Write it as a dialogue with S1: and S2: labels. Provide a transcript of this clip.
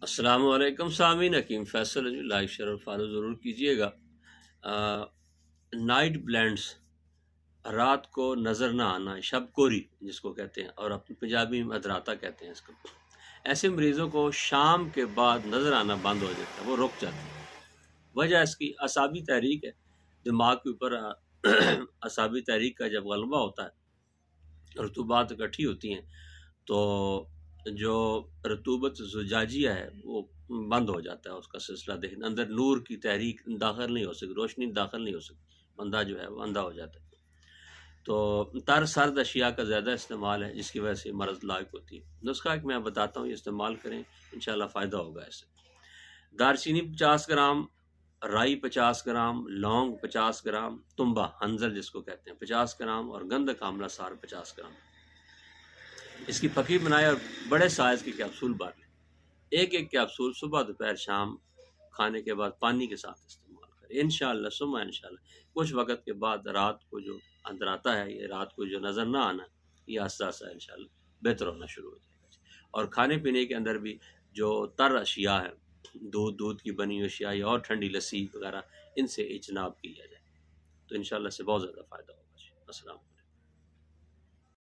S1: السلام علیکم سامعین، حکیم فیصل ہے جی، لائک شیئر اور فالو ضرور کیجیے گا۔ نائٹ بلائنڈس، رات کو نظر نہ آنا، شب کوری جس کو کہتے ہیں، اور اپنی پنجابی میں ادراتا کہتے ہیں اس کو۔ ایسے مریضوں کو شام کے بعد نظر آنا بند ہو جاتا ہے، وہ رک جاتے ہیں۔ وجہ اس کی اعصابی تحریک ہے، دماغ کے اوپر اعصابی تحریک کا جب غلبہ ہوتا ہے، رطوبات اکٹھی ہوتی ہیں تو جو رطوبت زجاجیہ ہے وہ بند ہو جاتا ہے، اس کا سلسلہ دیکھنا، اندر نور کی تحریک داخل نہیں ہو سکتی، روشنی داخل نہیں ہو سکتی، بندہ جو ہے وہ اندھا ہو جاتا ہے۔ تو تر سرد اشیاء کا زیادہ استعمال ہے جس کی وجہ سے مرض لاحق ہوتی ہے۔ نسخہ ایک میں بتاتا ہوں، یہ استعمال کریں، انشاءاللہ فائدہ ہوگا اس سے۔ دارچینی 50 گرام، رائی 50 گرام، لونگ 50 گرام، تنبا ہنزل جس کو کہتے ہیں 50 گرام، اور گندھک آملہ سار 50 گرام۔ اس کی پھکی بنائے اور بڑے سائز کی کیپسول بار لیں۔ ایک ایک کیپسول صبح دوپہر شام کھانے کے بعد پانی کے ساتھ استعمال کریں، انشاءاللہ ثم انشاءاللہ کچھ وقت کے بعد رات کو جو اندر آتا ہے، یہ رات کو جو نظر نہ آنا، یہ آہستہ آہستہ انشاءاللہ بہتر ہونا شروع ہو جائے گا۔ اور کھانے پینے کے اندر بھی جو تر اشیاء ہیں، دودھ کی بنی ہوئی اشیاء یا اور ٹھنڈی لسی وغیرہ، ان سے اجتناب کیا جائے تو انشاءاللہ سے بہت زیادہ فائدہ ہوگا۔ السلام